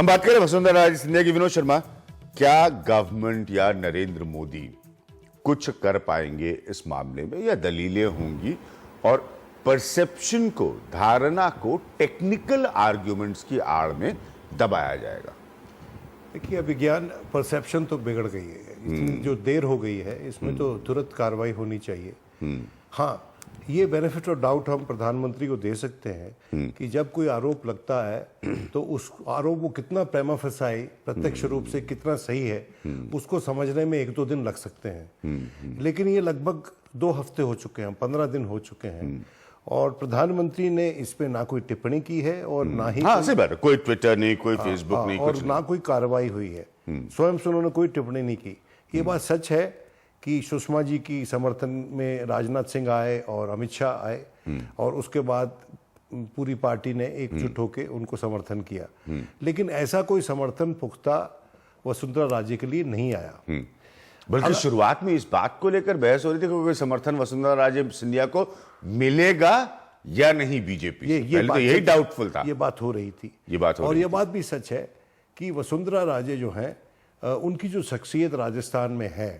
हम बात करें वसुंधरा राजे सिंधिया की। विनोद शर्मा, क्या गवर्नमेंट या नरेंद्र मोदी कुछ कर पाएंगे इस मामले में, या दलीलें होंगी और परसेप्शन को, धारणा को टेक्निकल आर्ग्यूमेंट्स की आड़ में दबाया जाएगा? देखिए, विज्ञान परसेप्शन तो बिगड़ गई है, इतनी जो देर हो गई है इसमें तो तुरंत कार्रवाई होनी चाहिए। हाँ, ये बेनिफिट ऑफ डाउट हम प्रधानमंत्री को दे सकते हैं कि जब कोई आरोप लगता है तो उस आरोप वो कितना प्रेमा फसाई, प्रत्यक्ष रूप से कितना सही है, उसको समझने में 1-2 दिन लग सकते हैं। लेकिन ये लगभग 2 हफ्ते हो चुके हैं, 15 दिन हो चुके हैं, और प्रधानमंत्री ने इस पे ना कोई टिप्पणी की है और ना ही कोई ट्विटर नहीं, कोई फेसबुक नहीं, और ना कोई कार्रवाई हुई है। स्वयं से उन्होंने कोई टिप्पणी नहीं की। ये बात सच है कि सुषमा जी की समर्थन में राजनाथ सिंह आए और अमित शाह आए, और उसके बाद पूरी पार्टी ने एकजुट होकर उनको समर्थन किया। लेकिन ऐसा कोई समर्थन पुख्ता वसुंधरा राजे के लिए नहीं आया। बल्कि शुरुआत में इस बात को लेकर बहस हो रही थी कि कोई समर्थन वसुंधरा राजे सिंधिया को मिलेगा या नहीं बीजेपी। पहले तो यही डाउटफुल था। ये बात हो रही थी, और ये बात भी सच है कि वसुंधरा राजे जो हैं, उनकी जो शख्सियत राजस्थान में है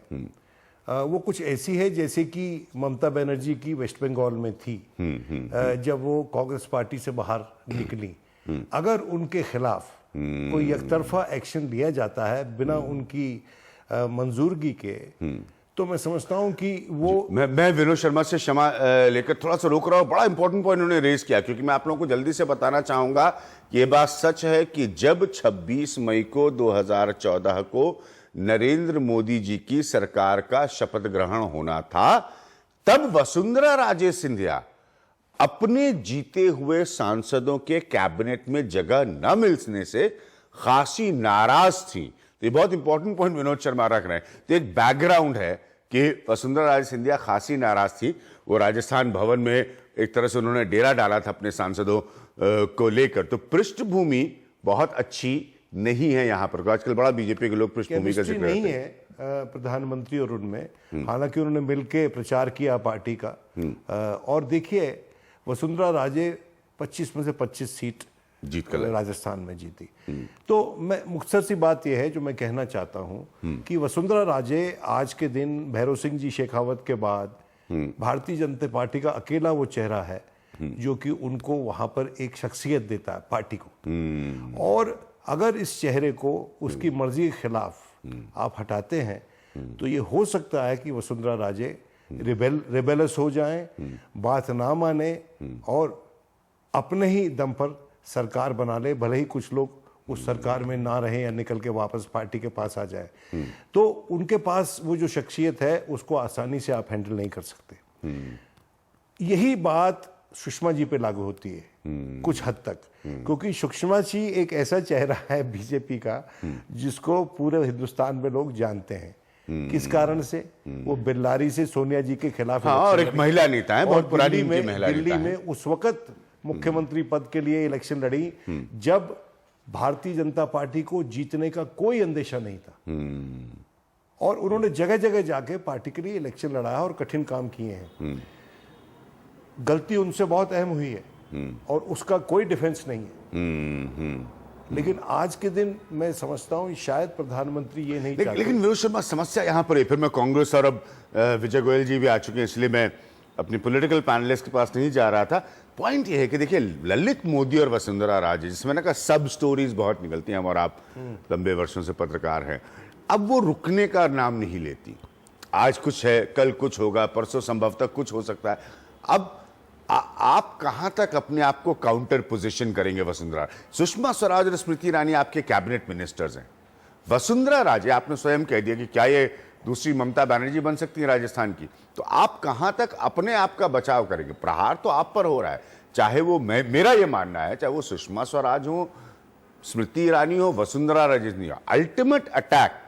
वो कुछ ऐसी है जैसे कि ममता बनर्जी की वेस्ट बंगाल में थी जब वो कांग्रेस पार्टी से बाहर निकली। अगर उनके खिलाफ कोई एकतरफा एक्शन लिया जाता है बिना उनकी मंजूरगी के, तो मैं समझता हूं कि वो मैं विनोद शर्मा से क्षमा लेकर थोड़ा सा रोक रहा हूं। बड़ा इंपॉर्टेंट पॉइंट उन्होंने रेज किया, क्योंकि मैं आप लोगों को जल्दी से बताना चाहूंगा कि ये बात सच है कि जब 26 मई को 2014 को नरेंद्र मोदी जी की सरकार का शपथ ग्रहण होना था, तब वसुंधरा राजे सिंधिया अपने जीते हुए सांसदों के कैबिनेट में जगह न मिलने से खासी नाराज थी। तो ये बहुत इंपॉर्टेंट पॉइंट विनोद शर्मा रख रहे हैं। तो एक बैकग्राउंड है कि वसुंधरा राजे सिंधिया खासी नाराज थी। वो राजस्थान भवन में एक तरह से उन्होंने डेरा डाला था अपने सांसदों को लेकर। तो पृष्ठभूमि बहुत अच्छी नहीं है यहाँ पर। आजकल बड़ा बीजेपी के लोग पृष्ठभूमि का जिक्र नहीं है प्रधानमंत्री और उनमें, हालांकि उन्होंने मिलकर प्रचार किया पार्टी का। और देखिए, वसुंधरा राजे 25 में से 25 सीट जीत कर राजस्थान में जीती। तो मैं मुख्तसर सी बात यह है जो मैं कहना चाहता हूं कि वसुंधरा राजे आज के दिन भैरव सिंह जी शेखावत के बाद भारतीय जनता पार्टी का अकेला वो चेहरा है जो कि उनको वहां पर एक शख्सियत देता है पार्टी को। और अगर इस चेहरे को उसकी मर्जी के खिलाफ आप हटाते हैं तो ये हो सकता है कि वसुंधरा राजे रिबेलस हो जाएं, बात ना माने और अपने ही दम पर सरकार बना ले, भले ही कुछ लोग उस सरकार में ना रहे या निकल के वापस पार्टी के पास आ जाए। तो उनके पास वो जो शख्सियत है उसको आसानी से आप हैंडल नहीं कर सकते। यही बात सुषमा जी पे लागू होती है कुछ हद तक, क्योंकि सुषमा जी एक ऐसा चेहरा है बीजेपी का जिसको पूरे हिंदुस्तान में लोग जानते हैं। किस कारण से? वो बेल्लारी से सोनिया जी के खिलाफ, और एक महिला नेता है, बहुत पुरानी महिला नेता है। दिल्ली में उस वक्त मुख्यमंत्री पद के लिए इलेक्शन लड़ी जब भारतीय जनता पार्टी को जीतने का कोई अंदेशा नहीं था, और उन्होंने जगह जगह जाके पार्टी के लिए इलेक्शन लड़ाया और कठिन काम किए हैं। गलती उनसे बहुत अहम हुई है और उसका कोई डिफेंस नहीं है। लेकिन आज के दिन मैं समझता हूं शायद प्रधानमंत्री ये नहीं चाहते। लेकिन विनोद शर्मा, समस्या यहां पर है, फिर मैं कांग्रेस और अब विजय गोयल जी भी आ चुके हैं, इसलिए मैं अपनी पॉलिटिकल पैनलिस्ट के पास नहीं जा रहा था। पॉइंट ये है कि देखिए, ललित मोदी और वसुंधरा राजे, जिसमें ना सब स्टोरीज बहुत निकलती हैं, और आप लंबे वर्षों से पत्रकार हैं, अब वो रुकने का नाम नहीं लेती। आज कुछ है, कल कुछ होगा, परसों संभवतः कुछ हो सकता है। अब आप कहां तक अपने आप को काउंटर पोजीशन करेंगे? वसुंधरा, सुषमा स्वराज और स्मृति ईरानी आपके कैबिनेट मिनिस्टर्स हैं। वसुंधरा राजे, आपने स्वयं कह दिया कि क्या ये दूसरी ममता बनर्जी बन सकती है राजस्थान की, तो आप कहां तक अपने आप का बचाव करेंगे? प्रहार तो आप पर हो रहा है, चाहे वो मेरा ये मानना है, चाहे वो सुषमा स्वराज हो, स्मृति ईरानी हो, वसुंधरा राजे हो, अल्टीमेट अटैक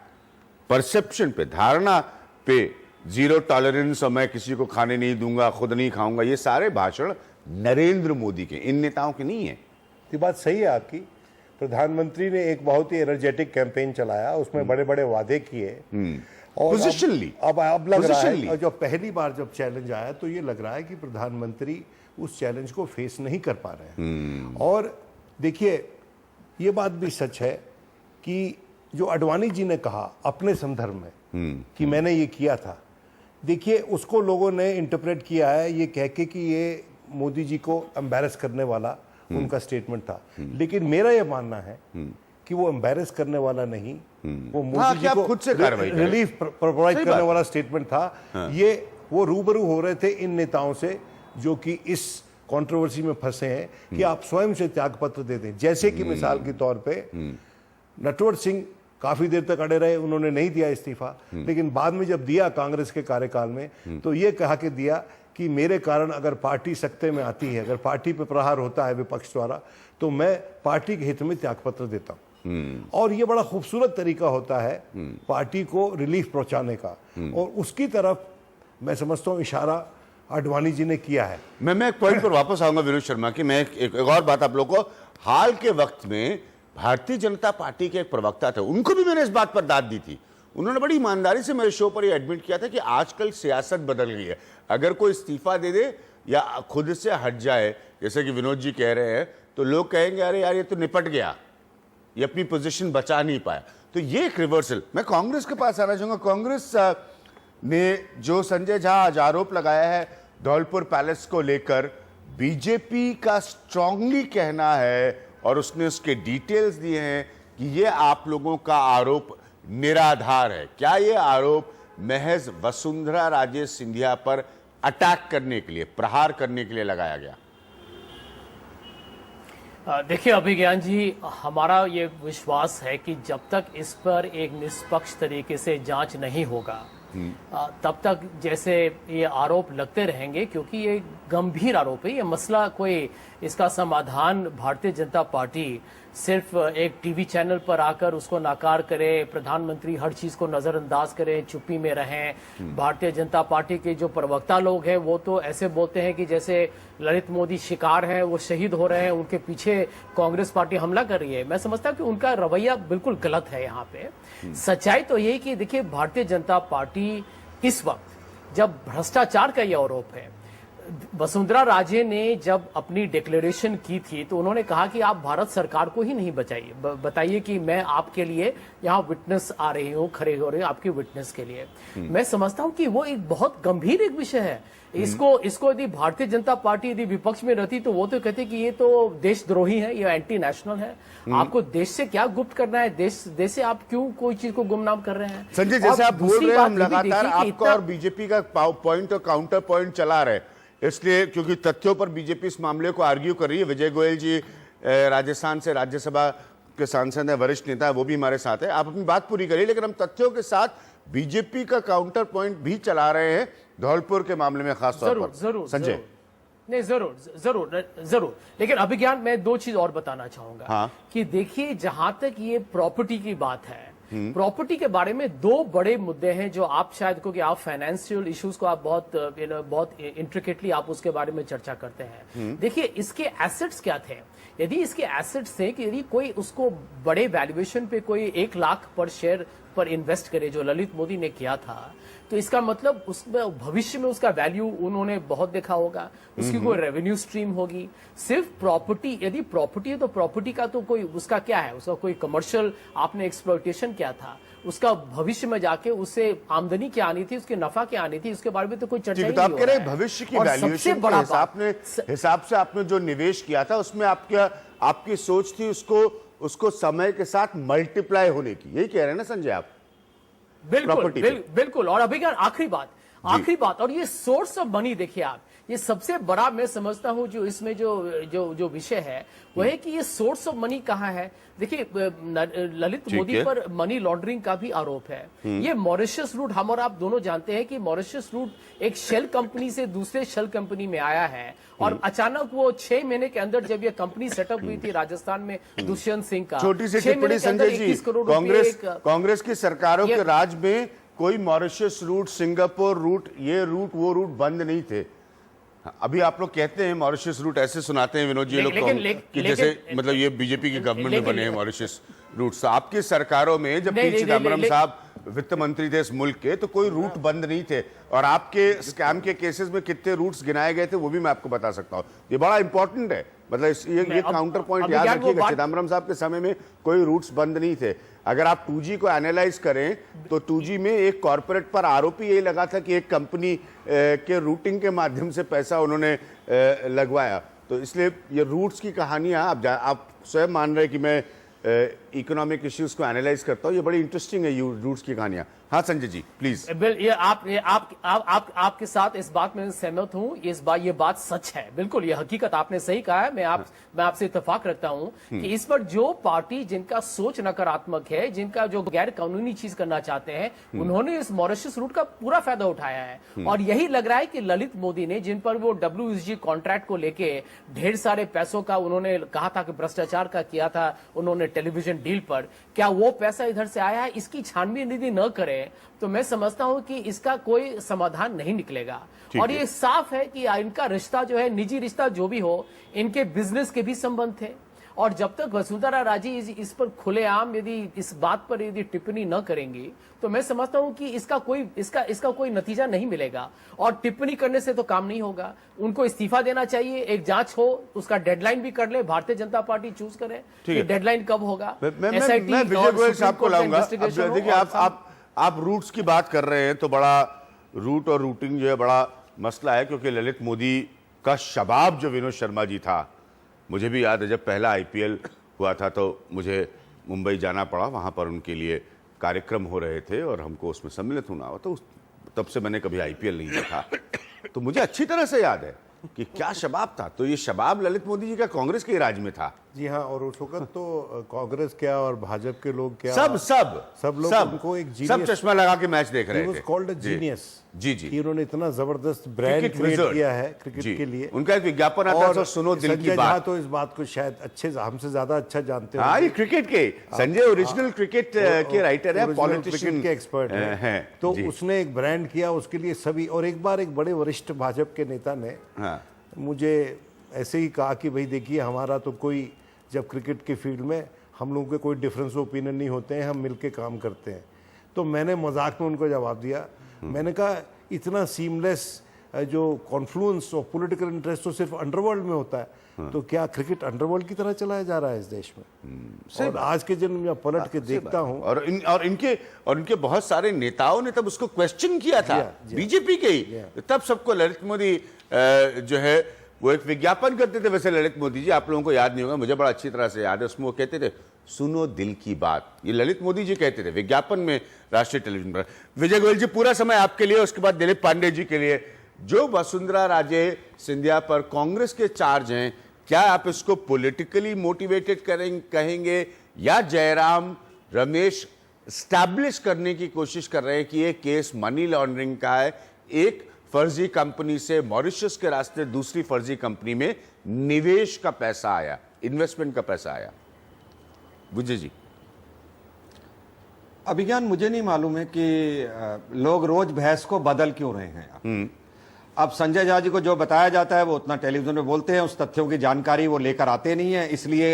परसेप्शन पे, धारणा पे, जीरो टॉलरेंस और मैं किसी को खाने नहीं दूंगा, खुद नहीं खाऊंगा, ये सारे भाषण नरेंद्र मोदी के, इन नेताओं के नहीं है। ये बात सही है आपकी। प्रधानमंत्री ने एक बहुत ही एनर्जेटिक कैंपेन चलाया, उसमें बड़े बड़े वादे किए और पोजीशनली अब लग रहा है, जब पहली बार जब चैलेंज आया तो ये लग रहा है कि प्रधानमंत्री उस चैलेंज को फेस नहीं कर पा रहे हैं। और देखिए, ये बात भी सच है कि जो अडवाणी जी ने कहा अपने संदर्भ में कि मैंने ये किया था, देखिए उसको लोगों ने इंटरप्रेट किया है ये कह के कि ये मोदी जी को एम्बैरस करने वाला उनका स्टेटमेंट था। लेकिन मेरा ये मानना है कि वो एम्बैरस करने वाला नहीं, वो मोदी जी को खुद से कार्रवाई करें। रिलीफ प्रोवाइड करने वाला स्टेटमेंट था। ये वो रूबरू हो रहे थे इन नेताओं से जो कि इस कंट्रोवर्सी में फंसे हैं कि आप स्वयं से त्यागपत्र दे दें। जैसे कि मिसाल के तौर पे नटवर सिंह काफी देर तक अड़े रहे, उन्होंने नहीं दिया इस्तीफा, लेकिन बाद में जब दिया कांग्रेस के कार्यकाल में तो ये कहा कि दिया कि मेरे कारण अगर पार्टी सत्ते में आती है, अगर पार्टी पे प्रहार होता है विपक्ष द्वारा, तो मैं पार्टी के हित में त्यागपत्र देता हूं। और ये बड़ा खूबसूरत तरीका होता है पार्टी को रिलीफ पहुंचाने का, और उसकी तरफ मैं समझता हूं इशारा आडवाणी जी ने किया है। मैं एक पॉइंट पर वापस आऊंगा विनोद शर्मा की। मैं एक और बात आप लोगों को, हाल के वक्त में भारतीय जनता पार्टी के एक प्रवक्ता थे, उनको भी मैंने इस बात पर दाद दी थी। उन्होंने बड़ी ईमानदारी से मेरे शो पर यह एडमिट किया था कि आजकल सियासत बदल गई है, अगर कोई इस्तीफा दे दे या खुद से हट जाए, जैसे कि विनोद जी कह रहे हैं, तो लोग कहेंगे अरे यार ये तो निपट गया, ये अपनी पोजीशन बचा नहीं पाया। तो ये एक रिवर्सल। मैं कांग्रेस के पास आना चाहूंगा। कांग्रेस ने जो संजय झा आज आरोप लगाया है धौलपुर पैलेस को लेकर, बीजेपी का स्ट्रांगली कहना है और उसने उसके डिटेल्स दिए हैं कि ये आप लोगों का आरोप निराधार है। क्या ये आरोप महज वसुंधरा राजे सिंधिया पर अटैक करने के लिए, प्रहार करने के लिए लगाया गया? देखिए अभिज्ञान जी, हमारा ये विश्वास है कि जब तक इस पर एक निष्पक्ष तरीके से जांच नहीं होगा तब तक जैसे ये आरोप लगते रहेंगे, क्योंकि ये गंभीर आरोप है। ये मसला कोई इसका समाधान भारतीय जनता पार्टी सिर्फ एक टीवी चैनल पर आकर उसको नाकार करे, प्रधानमंत्री हर चीज को नजरअंदाज करें, चुप्पी में रहें। भारतीय जनता पार्टी के जो प्रवक्ता लोग हैं वो तो ऐसे बोलते हैं कि जैसे ललित मोदी शिकार हैं, वो शहीद हो रहे हैं, उनके पीछे कांग्रेस पार्टी हमला कर रही है। मैं समझता हूं कि उनका रवैया बिल्कुल गलत है यहाँ पे। सच्चाई तो यही कि देखिए भारतीय जनता पार्टी इस वक्त जब भ्रष्टाचार का ये आरोप है, वसुंधरा राजे ने जब अपनी डिक्लेरेशन की थी तो उन्होंने कहा कि आप भारत सरकार को ही नहीं बताइए कि मैं आपके लिए यहाँ विटनेस आ रही हूँ, खड़े हो रही हूँ आपकी विटनेस के लिए। मैं समझता हूँ कि वो एक बहुत गंभीर एक विषय है। इसको यदि भारतीय जनता पार्टी यदि विपक्ष में रहती तो वो तो कहते कि ये तो देशद्रोही है, ये एंटी नेशनल है। आपको देश से क्या गुप्त करना है, देश से आप क्यों कोई चीज को गुमनाम कर रहे हैं? संजय, जैसे आप बोल रहे हैं, हम लगातार आपका और बीजेपी का पॉइंट और काउंटर पॉइंट चला रहे, इसलिए क्योंकि तथ्यों पर बीजेपी इस मामले को आर्ग्यू कर रही है। विजय गोयल जी राजस्थान से राज्यसभा के सांसद है, वरिष्ठ नेता है, वो भी हमारे साथ है। आप अपनी बात पूरी करिए, लेकिन हम तथ्यों के साथ बीजेपी का काउंटर पॉइंट भी चला रहे हैं धौलपुर के मामले में खासतौर पर। जरूर संजय। नहीं, जरूर। लेकिन अभिज्ञान मैं दो चीज और बताना चाहूंगा। हाँ। कि देखिए जहां तक ये प्रॉपर्टी की बात है, प्रॉपर्टी के बारे में दो बड़े मुद्दे हैं जो आप शायद, क्योंकि आप फाइनेंशियल इश्यूज को आप बहुत इंट्रिकेटली आप उसके बारे में चर्चा करते हैं। देखिए इसके एसेट्स क्या थे। यदि इसके एसेट्स थे कि यदि कोई उसको बड़े वैल्यूएशन पे कोई 1 लाख पर शेयर पर इन्वेस्ट करे जो ललित मोदी ने किया था, तो इसका मतलब उसमें भविष्य में उसका वैल्यू उन्होंने बहुत देखा होगा, उसकी कोई रेवेन्यू स्ट्रीम होगी। सिर्फ प्रॉपर्टी, यदि प्रॉपर्टी है तो प्रॉपर्टी का तो कोई उसका क्या है, उसका कोई कमर्शियल आपने एक्सप्लॉयटेशन क्या था, उसका भविष्य में जाके उससे आमदनी क्या आनी थी, उसके नफा क्या आनी थी, उसके बारे में तो कोई चर्चा ही नहीं हो रहा है। भविष्य की वैल्यूएशन के हिसाब से आपने जो निवेश किया था उसमें आपकी सोच थी उसको समय के साथ मल्टीप्लाई होने की, यही कह रहे हैं ना संजय आप? बिल्कुल। और अभी आखिरी बात, और ये सोर्स ऑफ मनी देखिए आप, ये सबसे बड़ा मैं समझता हूं जो इसमें जो विषय है वो है कि ये सोर्स ऑफ मनी कहाँ है। देखिए ललित मोदी पर मनी लॉन्ड्रिंग का भी आरोप है। ये मॉरिशस रूट, हम और आप दोनों जानते हैं कि मॉरिशस रूट एक शेल कंपनी से दूसरे शेल कंपनी में आया है, और अचानक वो 6 महीने के अंदर जब ये कंपनी सेटअप हुई थी राजस्थान में दुष्यंत सिंह का, छोटी सी टिप्पणी संजय जी, कांग्रेस की सरकारों के राज में कोई मॉरिशस रूट, सिंगापुर रूट, ये रूट वो रूट बंद नहीं थे। अभी आप लोग कहते हैं मॉरिशस रूट, ऐसे सुनाते हैं विनोद जी लोग कि जैसे मतलब ये बीजेपी की गवर्नमेंट में बने हैं मॉरिशस रूट। आपकी सरकारों में जब पी चिदम्बरम साहब वित्त मंत्री थे इस मुल्क के, तो कोई रूट बंद नहीं थे। और आपके स्कैम के केसेस में कितने रूट्स गिनाए गए थे वो भी मैं आपको बता सकता हूं। ये बड़ा इंपॉर्टेंट है, मतलब ये काउंटर पॉइंट याद रखिएगा। चिदम्बरम साहब के समय में कोई रूट्स बंद नहीं थे। अगर आप 2G को एनालाइज करें तो 2G में एक कॉर्पोरेट पर आरोप यही लगा था कि एक कंपनी के रूटिंग के माध्यम से पैसा उन्होंने लगवाया। तो इसलिए ये रूट्स की कहानियां आप स्वयं मान रहे हैं कि मैं इकोनॉमिक इश्यूज को एनालाइज करता हूं, ये बड़ी इंटरेस्टिंग है रूट्स की कहानियां। हाँ संजय जी प्लीज। ये आपके साथ इस बात में सहमत हूं। ये बात सच है, बिल्कुल ये हकीकत आपने सही कहा है। मैं आपसे इत्तेफाक रखता हूं कि इस पर जो पार्टी जिनका सोच नकारात्मक है, जिनका जो गैर कानूनी चीज करना चाहते हैं, उन्होंने इस मॉरिशस रूट का पूरा फायदा उठाया है। और यही लग रहा है कि ललित मोदी ने, जिन पर वो WSG कॉन्ट्रैक्ट को लेके ढेर सारे पैसों का उन्होंने कहा था कि भ्रष्टाचार का किया था उन्होंने टेलीविजन डील पर, क्या वो पैसा इधर से आया है? इसकी छानबीन यदि न करें तो मैं समझता हूं कि इसका कोई समाधान नहीं निकलेगा। और ये साफ है कि इनका रिश्ता जो है, निजी रिश्ता जो भी हो, इनके बिजनेस के भी संबंध थे। और जब तक वसुंधरा राजे इस पर खुलेआम यदि इस बात पर यदि टिप्पणी न करेंगी तो मैं समझता हूं कि इसका कोई नतीजा नहीं मिलेगा। और टिप्पणी करने से तो काम नहीं होगा, उनको इस्तीफा देना चाहिए। एक जांच हो, उसका डेडलाइन भी कर ले, भारतीय जनता पार्टी चूज करे कि डेडलाइन कब होगा। मैं विजय गोयल साहब को लाऊंगा। देखिए आप रूट्स की बात कर रहे हैं तो बड़ा रूट और रूटिंग जो है बड़ा मसला है, क्योंकि ललित मोदी का शबाब जो विनोद शर्मा जी था, मुझे भी याद है जब पहला IPL हुआ था तो मुझे मुंबई जाना पड़ा, वहाँ पर उनके लिए कार्यक्रम हो रहे थे और हमको उसमें सम्मिलित होना हुआ। तो तब से मैंने कभी IPL नहीं देखा, तो मुझे अच्छी तरह से याद है कि क्या शबाब था। तो ये शबाब ललित मोदी जी का कांग्रेस के राज में था। जी हाँ, और उस वक्त तो कांग्रेस क्या और भाजपा के लोग क्या, सब लोग उनको एक सब चश्मा लगा के मैच देख रहे थे। Called a genius. जी कि उन्होंने इतना जबरदस्त ब्रांड क्रिएट किया है क्रिकेट के लिए। उनका एक विज्ञापन आता है, सुनो दिल की बात। तो इस बात को शायद हमसे ज्यादा अच्छा जानते हैं। हाँ, ये क्रिकेट के संजय ओरिजिनल क्रिकेट के राइटर है, पॉलिटिशियन के एक्सपर्ट हैं। तो उसने एक ब्रांड किया उसके लिए सभी। और एक बार एक बड़े वरिष्ठ भाजपा के नेता ने मुझे ऐसे ही कहा कि भाई देखिए, हमारा तो कोई, जब क्रिकेट के फील्ड में हम लोगों के कोई डिफरेंस ओपिनियन नहीं होते हैं, हम मिलके काम करते हैं। तो मैंने मजाक में उनको जवाब दिया, मैंने कहा इतना सीमलेस जो कॉन्फ्लुएंस ऑफ पॉलिटिकल इंटरेस्ट तो सिर्फ अंडरवर्ल्ड में होता है, तो क्या क्रिकेट अंडरवर्ल्ड की तरह चलाया जा रहा है इस देश में? और आज के दिन में पलट के देखता हूं, और इनके बहुत सारे नेताओं ने तब उसको क्वेश्चन किया था, बीजेपी के ही। तब सबको ललित मोदी जो है वो एक विज्ञापन करते थे। वैसे ललित मोदी जी, आप लोगों को याद नहीं होगा, मुझे बड़ा अच्छी तरह से याद है, उसमें वो कहते थे सुनो दिल की बात। ये ललित मोदी जी कहते थे विज्ञापन में राष्ट्रीय टेलीविजन पर। विजय गोयल जी, पूरा समय आपके लिए, उसके बाद दिलीप पांडे जी के लिए। जो वसुंधरा राजे सिंधिया पर कांग्रेस के चार्ज हैं, क्या आप इसको पॉलिटिकली मोटिवेटेड कहेंगे या जयराम रमेश स्टैब्लिश करने की कोशिश कर रहे हैं कि ये केस मनी लॉन्ड्रिंग का है, एक फर्जी कंपनी से मॉरिशस के रास्ते दूसरी फर्जी कंपनी में निवेश का पैसा आया, इन्वेस्टमेंट का पैसा आया? विजय जी। अभिज्ञान, मुझे नहीं मालूम है कि लोग रोज बहस को बदल क्यों रहे हैं। अब संजय झा जी को जो बताया जाता है वो उतना टेलीविजन में बोलते हैं, उस तथ्यों की जानकारी वो लेकर आते नहीं है, इसलिए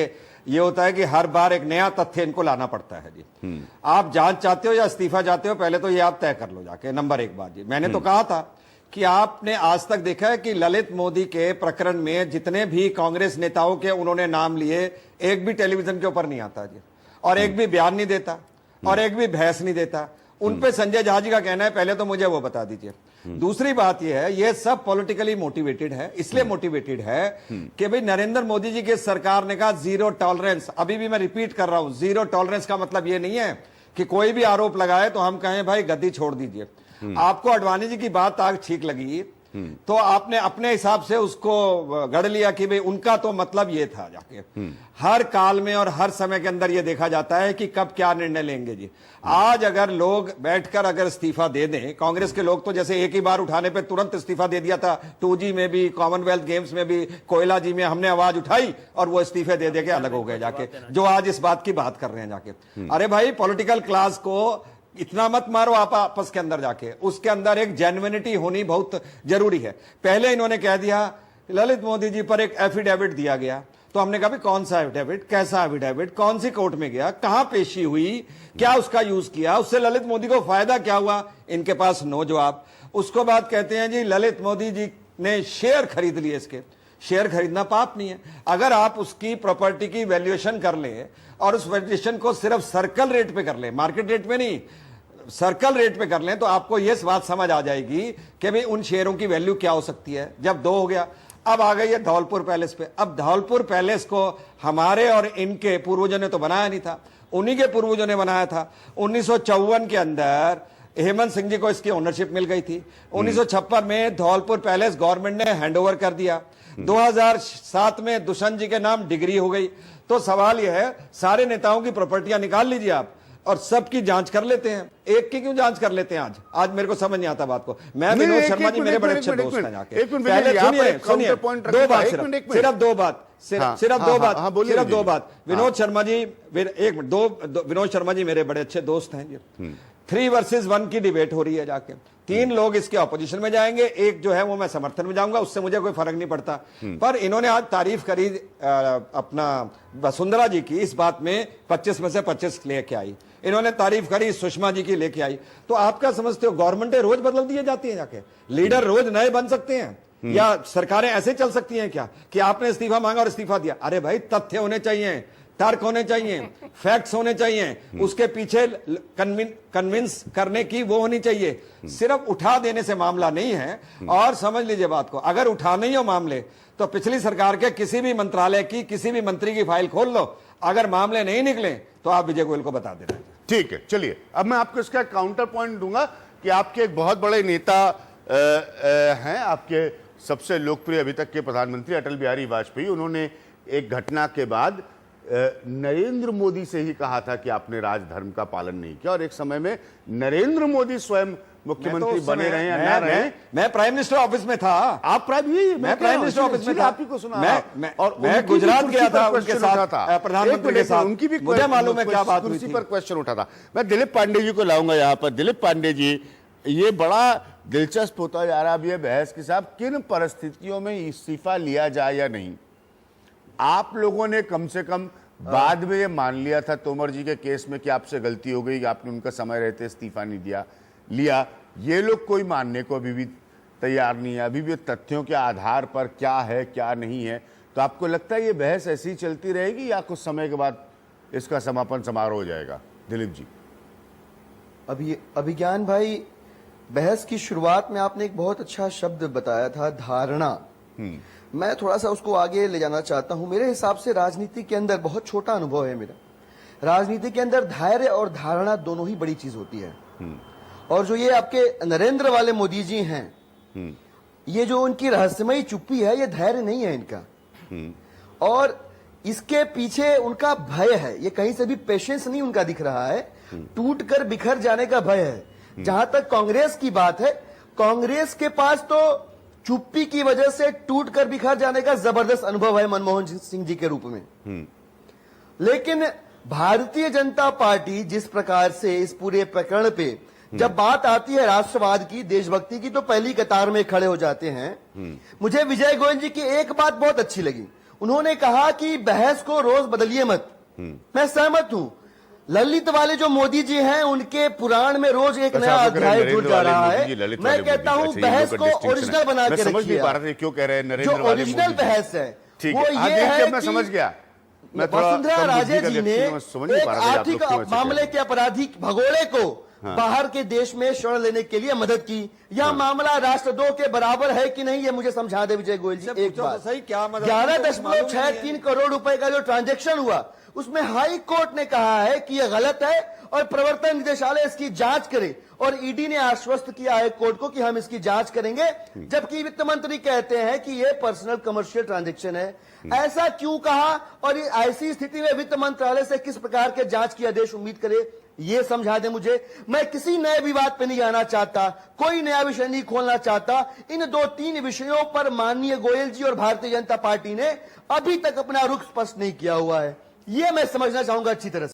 ये होता है कि हर बार एक नया तथ्य इनको लाना पड़ता है जी। आप जांच चाहते हो या इस्तीफा चाहते हो, पहले तो ये आप तय कर लो जाके। नंबर एक बात जी, मैंने तो कहा था कि आपने आज तक देखा है कि ललित मोदी के प्रकरण में जितने भी कांग्रेस नेताओं के उन्होंने नाम लिए, एक भी टेलीविजन के ऊपर नहीं आता जी, और एक भी बयान नहीं देता, और एक भी बहस नहीं देता। उन पे संजय झा जी का कहना है, पहले तो मुझे वो बता दीजिए। दूसरी बात यह है, ये सब पॉलिटिकली मोटिवेटेड है। इसलिए मोटिवेटेड है कि भाई नरेंद्र मोदी जी की सरकार ने कहा जीरो टॉलरेंस। अभी भी मैं रिपीट कर रहा हूं, जीरो टॉलरेंस का मतलब ये नहीं है कि कोई भी आरोप लगाए तो हम कहें भाई गद्दी छोड़ दीजिए। आपको अडवाणी जी की बात आज ठीक लगी तो आपने अपने हिसाब से उसको गढ़ लिया कि भाई उनका तो मतलब ये था जाके। हर काल में और हर समय के अंदर ये देखा जाता है कि कब क्या निर्णय लेंगे जी। आज अगर लोग बैठकर अगर इस्तीफा दे दें, कांग्रेस के लोग तो जैसे एक ही बार उठाने पे तुरंत इस्तीफा दे दिया था, 2G में भी, कॉमनवेल्थ गेम्स में भी, कोयला जी में हमने आवाज उठाई और वो इस्तीफे दे दे के अलग हो गए जाके, जो आज इस बात की बात कर रहे हैं जाके। अरे भाई, पॉलिटिकल क्लास को इतना मत मारो आप आपस के अंदर जाके, उसके अंदर एक जेन्युइनिटी होनी बहुत जरूरी है। पहले इन्होंने कह दिया ललित मोदी जी पर एक एफिडेविट दिया गया, तो हमने कहा भी कौन सा एफिडेविट, कैसा एफिडेविट, कौन सी कोर्ट में गया, कहां पेशी हुई, क्या उसका यूज किया, उससे ललित मोदी को फायदा क्या हुआ, इनके पास नो जवाब। उसको बाद कहते हैं जी ललित मोदी जी ने शेयर खरीद लिए इसके। शेयर खरीदना पाप नहीं है। अगर आप उसकी प्रॉपर्टी की वैल्यूएशन कर ले और उस वैल्यूएशन को सिर्फ सर्कल रेट पे कर ले, मार्केट रेट पे नहीं, सर्कल रेट पे कर लें, तो आपको यह बात समझ आ जाएगी कि भाई उन शेयरों की वैल्यू क्या हो सकती है। जब 2 हो गया, अब आ गई है धौलपुर पैलेस पे। अब धौलपुर पैलेस को हमारे और इनके पूर्वजों ने तो बनाया नहीं था, उन्हीं के पूर्वजों ने बनाया था। 1954 के अंदर हेमंत सिंह जी को इसकी ओनरशिप मिल गई थी। 1956 में धौलपुर पैलेस गवर्नमेंट ने हैंडओवर कर दिया। 2007 में दुष्यंत जी के नाम डिग्री हो गई। तो सवाल यह है, सारे नेताओं की प्रॉपर्टियां निकाल लीजिए आप और सबकी जांच कर लेते हैं, एक की क्यों जांच कर लेते हैं? आज मेरे को समझ नहीं आता बात को। मैं विनोद शर्मा जी मेरे बड़े अच्छे दोस्त हैं जाके। पहले सुनिए 2 बात, सिर्फ 2 बात, सिर्फ 2 बात। विनोद शर्मा जी, एक मिनट, विनोद शर्मा जी मेरे बड़े अच्छे दोस्त हैं जी। 3 वर्सेस 1 की डिबेट हो रही है जाके। 3 लोग इसके ऑपोजिशन में जाएंगे, एक जो है वो मैं समर्थन में जाऊंगा, उससे मुझे कोई फर्क नहीं पड़ता। पर इन्होंने आज तारीफ करी अपना वसुंधरा जी की, इस बात में 25 में से 25 लेके आई। इन्होंने तारीफ करी सुषमा जी की, लेके आई। तो आप क्या समझते हो गवर्नमेंटें रोज बदल दिए जाती हैं जाके? लीडर रोज नए बन सकते हैं या सरकारें ऐसे चल सकती हैं क्या कि आपने इस्तीफा मांगा और इस्तीफा दिया? अरे भाई तथ्य होने चाहिए, तर्क होने चाहिए, फैक्ट्स होने चाहिए, उसके पीछे कन्विंस करने की वो होनी चाहिए। सिर्फ उठा देने से मामला नहीं है। और समझ लीजिए बात को, अगर उठा नहीं हो मामले तो पिछली सरकार के किसी भी मंत्रालय की, किसी भी मंत्री की फाइल खोल लो, अगर मामले नहीं निकले तो आप विजय गोयल को बता देना। ठीक है, चलिए अब मैं आपको इसका काउंटर पॉइंट दूंगा कि आपके एक बहुत बड़े नेता हैं, आपके सबसे लोकप्रिय अभी तक के प्रधानमंत्री अटल बिहारी वाजपेयी। उन्होंने एक घटना के बाद नरेंद्र मोदी से ही कहा था कि आपने राजधर्म का पालन नहीं किया, और एक समय में नरेंद्र मोदी स्वयं मुख्यमंत्री बने रहे या ना रहे, मैं प्राइम मिनिस्टर ऑफिस में था। आप प्राइम मिनिस्टर ऑफिस में था, आप ही को सुना। मैं गुजरात गया था उनके साथ, प्रधानमंत्री के साथ, उनकी भी मुझे मालूम है क्या बात हुई थी, पर क्वेश्चन उठा था। मैं दिलीप पांडे जी को लाऊंगा यहाँ पर। दिलीप पांडे जी, ये बड़ा दिलचस्प होता जा रहा है अब ये बहस कि साहब किन परिस्थितियों में इस्तीफा लिया जाए या नहीं। आप लोगों ने कम से कम बाद में ये मान लिया था तोमर जी के केस में कि आपसे गलती हो गई, आपने उनका समय रहते इस्तीफा नहीं लिया। ये लोग कोई मानने को अभी भी तैयार नहीं है। अभी भी तथ्यों के आधार पर क्या है क्या नहीं है। तो आपको लगता है ये बहस ऐसी चलती रहेगी या कुछ समय के बाद इसका समापन समारोह हो जाएगा? दिलीप जी। अभिज्ञान भाई, बहस की शुरुआत में आपने एक बहुत अच्छा शब्द बताया था, धारणा। मैं थोड़ा सा उसको आगे ले जाना चाहता हूं। मेरे हिसाब से राजनीति के अंदर, बहुत छोटा अनुभव है मेरा, राजनीति के अंदर धैर्य और धारणा दोनों ही बड़ी चीज होती है। और जो ये आपके नरेंद्र वाले मोदी जी हैं, ये जो उनकी रहस्यमयी चुप्पी है, ये धैर्य नहीं है इनका, और इसके पीछे उनका भय है। ये कहीं से भी पेशेंस नहीं उनका दिख रहा है, टूट कर बिखर जाने का भय है। जहां तक कांग्रेस की बात है, कांग्रेस के पास तो चुप्पी की वजह से टूट कर बिखर जाने का जबरदस्त अनुभव है मनमोहन सिंह जी के रूप में। लेकिन भारतीय जनता पार्टी जिस प्रकार से इस पूरे प्रकरण पे जब बात आती है राष्ट्रवाद की, देशभक्ति की, तो पहली कतार में खड़े हो जाते हैं। मुझे विजय गोयल जी की एक बात बहुत अच्छी लगी। उन्होंने कहा कि बहस को रोज बदलिए मत। मैं सहमत हूं। ललित वाले जो मोदी जी हैं, उनके पुराण में रोज एक नया अध्याय जुड़ जा रहा है। मैं कहता हूं बहस को ओरिजिनल बना के रखिए। क्यों कह रहे हैं जो ओरिजिनल बहस है वो ये है मैं समझ गया। वसुंधरा राजे जी ने एक आर्थिक मामले के आपराधिक भगोड़े को बाहर के देश में शरण लेने के लिए मदद की। यह मामला राष्ट्रद्रोह के बराबर है कि नहीं, ये मुझे समझा दे विजय गोयल जी। एक बात, 11.63 करोड़ रुपए का जो ट्रांजैक्शन हुआ, उसमें हाई कोर्ट ने कहा है कि यह गलत है और प्रवर्तन निदेशालय इसकी जांच करे, और ईडी ने आश्वस्त किया है कोर्ट को कि हम इसकी जांच करेंगे, जबकि वित्त मंत्री कहते हैं कि यह पर्सनल कमर्शियल ट्रांजैक्शन है। ऐसा क्यों कहा, और ऐसी स्थिति में वित्त मंत्रालय से किस प्रकार के जांच की आदेश उम्मीद करे, ये समझा दे मुझे। मैं किसी नए विवाद पे नहीं आना चाहता, कोई नया विषय नहीं खोलना चाहता। इन 2-3 विषयों पर माननीय गोयल जी और भारतीय जनता पार्टी ने अभी तक अपना रुख स्पष्ट नहीं किया हुआ है, ये मैं समझना चाहूंगा अच्छी तरह से।